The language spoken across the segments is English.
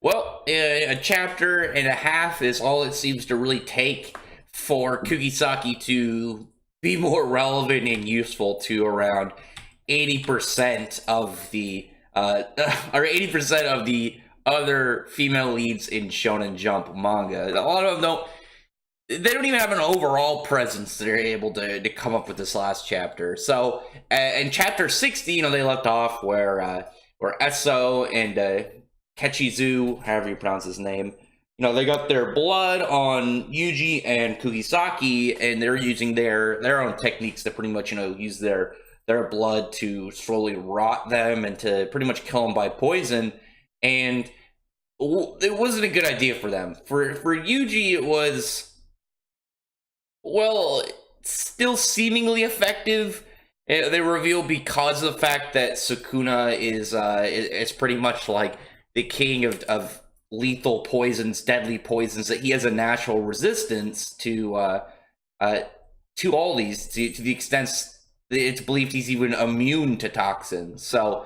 Well, a chapter and a half is all it seems to really take for Kugisaki to be more relevant and useful to around 80% of the or 80% of the other female leads in Shonen Jump manga. A lot of them don't. They don't even have an overall presence. They're able to come up with this last chapter. So, in chapter 60, they left off where Esso and Kechizu, however you pronounce his name, they got their blood on Yuji and Kugisaki, and they're using their own techniques to pretty much use their blood to slowly rot them and to pretty much kill them by poison. And it wasn't a good idea for them. For Yuji, it was, well, still seemingly effective. They reveal because of the fact that Sukuna is pretty much like the king of lethal poisons, deadly poisons, that he has a natural resistance to all these, to the extent that it's believed he's even immune to toxins. So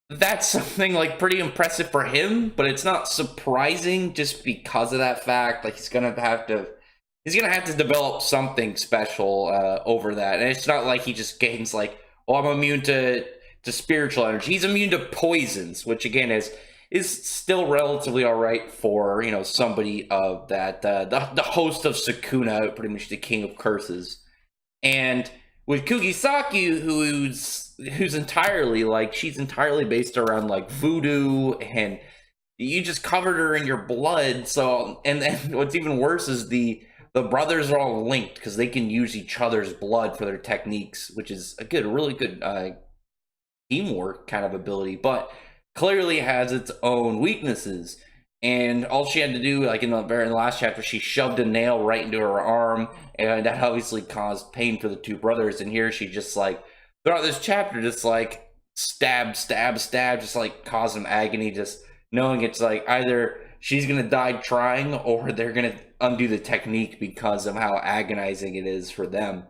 that's something like pretty impressive for him, but it's not surprising just because of that fact. Like he's gonna have to develop something special over that, and it's not like he just gains like, oh, I'm immune to spiritual energy. He's immune to poisons, which again is still relatively all right for somebody of that the host of Sukuna, pretty much the king of curses. And with Kugisaki, who's entirely like, she's entirely based around like voodoo, and you just covered her in your blood. So, and then what's even worse is the brothers are all linked because they can use each other's blood for their techniques, which is really good teamwork kind of ability, but clearly has its own weaknesses. And all she had to do, like in the very last chapter, she shoved a nail right into her arm, and that obviously caused pain for the two brothers. And here she just like, throughout this chapter, just like stab, stab, stab, just like cause them agony, just knowing it's like either she's gonna die trying or they're gonna undo the technique because of how agonizing it is for them.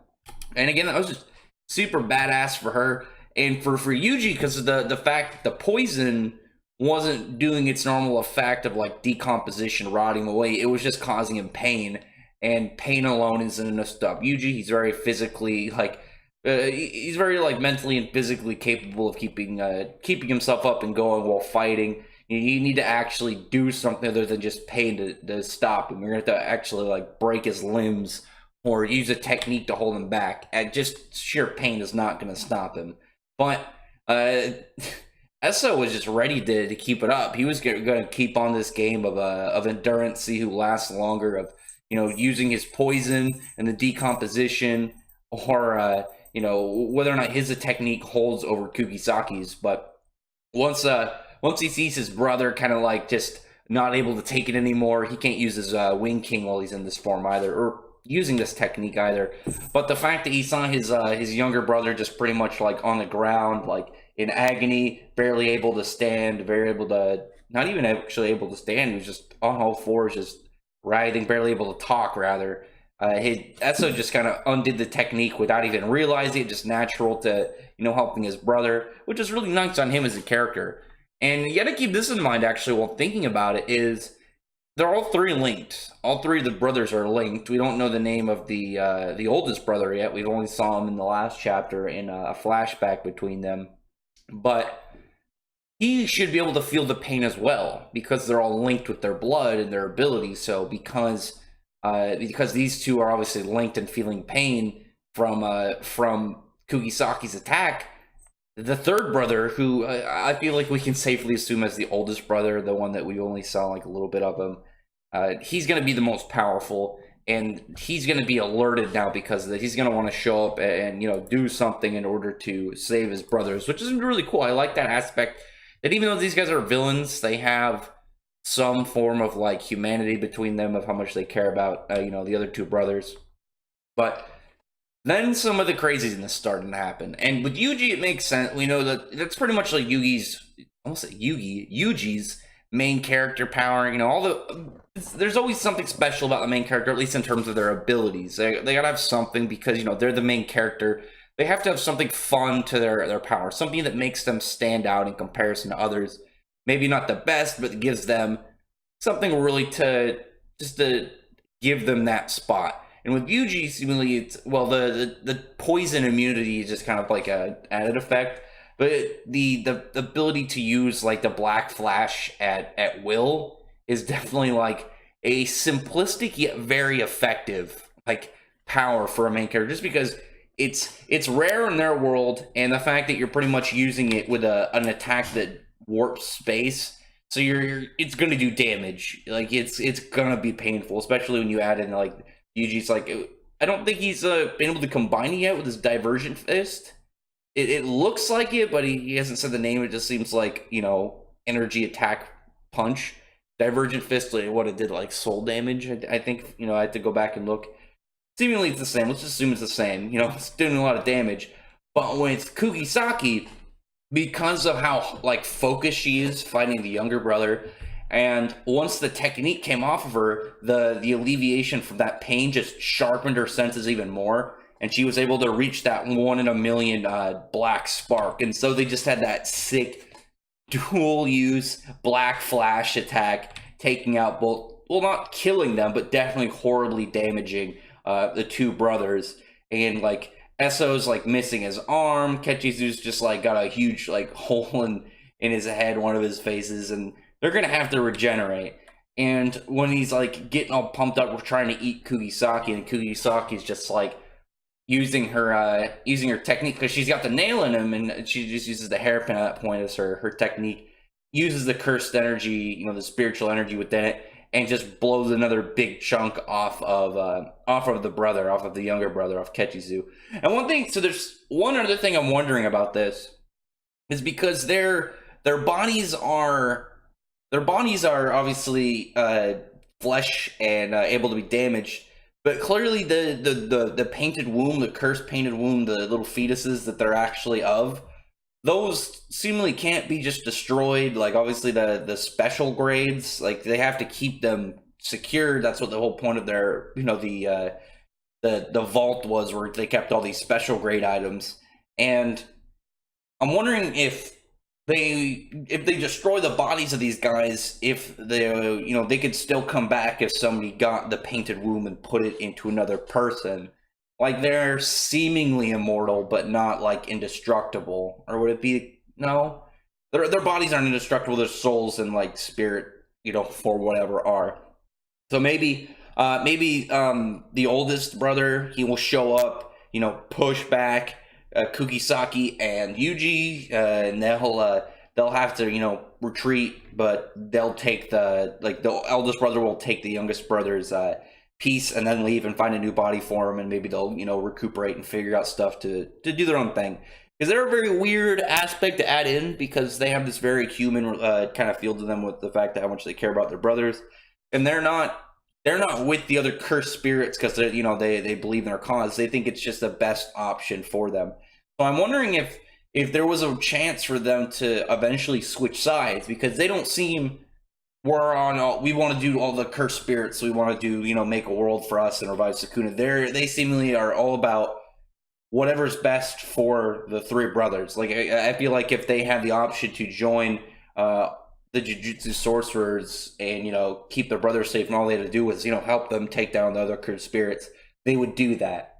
And again, that was just super badass for her. And for Yuji, because of the fact that the poison wasn't doing its normal effect of like decomposition, rotting away, it was just causing him pain. And pain alone isn't enough to stop Yuji. He's very physically like, he's very like mentally and physically capable of keeping himself up and going while fighting. You need to actually do something other than just pain to stop him. You're going to have to actually like break his limbs or use a technique to hold him back. And just sheer pain is not going to stop him. But Esso was just ready to keep it up. He was going to keep on this game of endurance, see who lasts longer, of using his poison and the decomposition, or whether or not his technique holds over Kugisaki's. But once he sees his brother kind of like just not able to take it anymore, he can't use his Wing King while he's in this form either, or using this technique either. But the fact that he saw his younger brother just pretty much like on the ground, like in agony, barely able to stand, not even actually able to stand, he was just on all fours, just writhing, barely able to talk rather. Esso just kind of undid the technique without even realizing it, just natural to helping his brother, which is really nice on him as a character. And you gotta keep this in mind, actually, while thinking about it, is they're all three linked. All three of the brothers are linked. We don't know the name of the oldest brother yet. We've only saw him in the last chapter in a flashback between them. But he should be able to feel the pain as well, because they're all linked with their blood and their abilities. So because these two are obviously linked and feeling pain from Kugisaki's attack, the third brother, who I feel like we can safely assume as the oldest brother, the one that we only saw like a little bit of him, he's going to be the most powerful, and he's going to be alerted now because of that. He's going to want to show up and do something in order to save his brothers, which is really cool. I like that aspect, that even though these guys are villains, they have some form of like humanity between them, of how much they care about the other two brothers. But then some of the craziness started to happen. And with Yuji, it makes sense. We know that that's pretty much like Yuji's main character power. There's always something special about the main character, at least in terms of their abilities. They gotta have something, because they're the main character. They have to have something fun to their power, something that makes them stand out in comparison to others. maybe not the best, but it gives them something really to just to give them that spot. And with Yuji, seemingly, it's well, the poison immunity is just kind of like a added effect, but the ability to use like the Black Flash at will is definitely like a simplistic yet very effective like power for a main character, just because it's rare in their world, and the fact that you're pretty much using it with an attack that warps space, so it's gonna do damage. Like it's gonna be painful, especially when you add in like Yuji's like, I don't think he's been able to combine it yet with his Divergent Fist. It looks like it, but he hasn't said the name. It just seems like, energy attack punch. Divergent Fist, like, what it did, like soul damage. I think, I had to go back and look. Seemingly it's the same. Let's just assume it's the same. It's doing a lot of damage. But when it's Kugisaki, because of how like focused she is fighting the younger brother, and once the technique came off of her, the alleviation from that pain just sharpened her senses even more, and she was able to reach that 1 in a million black spark. And so they just had that sick dual use Black Flash attack, taking out both, well, not killing them, but definitely horribly damaging the two brothers. And like Esso's like missing his arm, Kechizu's just like got a huge like hole in his head, one of his faces, and they're gonna have to regenerate. And when he's like getting all pumped up, we're trying to eat Kugisaki, and Kugisaki's just like using her technique, because she's got the nail in him, and she just uses the hairpin at that point as her technique. Uses the cursed energy, the spiritual energy within it, and just blows another big chunk off of the younger brother, off Kechizu. And one thing, so there's one other thing I'm wondering about this, is because their bodies are obviously flesh and able to be damaged, but clearly the painted womb, the cursed painted womb, the little fetuses that they're actually of, those seemingly can't be just destroyed. Like obviously the special grades, like they have to keep them secured. That's what the whole point of their the vault was, where they kept all these special grade items. And I'm wondering if they destroy the bodies of these guys, if they could still come back if somebody got the painted womb and put it into another person. Like they're seemingly immortal, but not like indestructible. Or would it be, no? Their bodies aren't indestructible. Their souls and like spirit, for whatever are. So maybe the oldest brother, he will show up, push back Kugisaki and Yuji, and they'll have to retreat, but they'll take the eldest brother will take the youngest brother's piece and then leave and find a new body for him, and maybe they'll recuperate and figure out stuff to do their own thing, because they're a very weird aspect to add in, because they have this very human kind of feel to them, with the fact that how much they care about their brothers, and they're not with the other cursed spirits because they believe in their cause. They think it's just the best option for them. So I'm wondering if there was a chance for them to eventually switch sides, because they don't seem, we want to do all the cursed spirits, so we want to do make a world for us and revive Sukuna. They seemingly are all about whatever's best for the three brothers. Like I feel like if they had the option to join the Jujutsu sorcerers and keep their brothers safe, and all they had to do was help them take down the other cursed spirits, they would do that.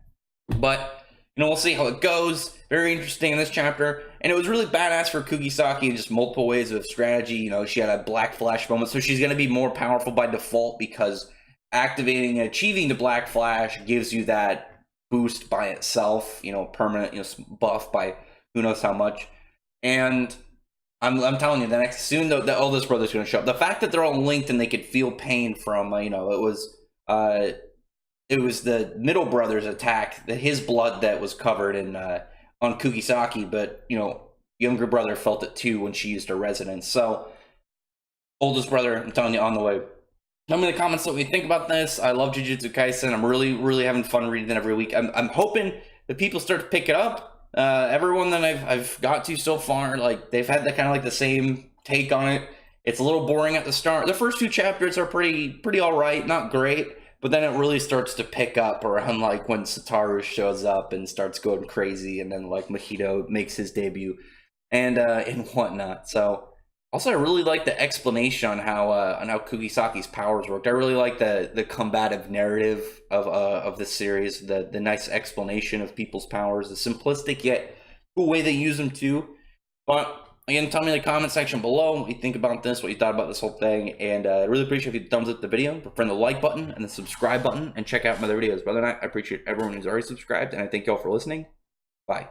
But we'll see how it goes. Very interesting in this chapter. And it was really badass for Kugisaki in just multiple ways of strategy. She had a Black Flash moment, so she's going to be more powerful by default, because activating and achieving the Black Flash gives you that boost by itself, permanent, buff by who knows how much. And I'm telling you, soon the oldest brother's going to show up. The fact that they're all linked and they could feel pain from, it was the middle brother's attack, his blood that was covered in on Kugisaki, but younger brother felt it too when she used her resonance. So oldest brother, I'm telling you, on the way. Tell me in the comments what you think about this. I love Jujutsu Kaisen. I'm really, really having fun reading it every week. I'm hoping that people start to pick it up. Everyone that I've got to so far, like they've had the kind of like the same take on it. It's a little boring at the start. The first 2 chapters are pretty all right, not great. But then it really starts to pick up around like when Satoru shows up and starts going crazy, and then like Mahito makes his debut and whatnot. So Also, I really like the explanation on how Kugisaki's powers worked. I really like the combative narrative of the series, the nice explanation of people's powers, the simplistic yet cool way they use them too. But again, tell me in the comment section below what you think about this, what you thought about this whole thing, and I really appreciate if you thumbs up the video, friend the like button and the subscribe button, and check out my other videos. Brother, and I appreciate everyone who's already subscribed, and I thank y'all for listening. Bye.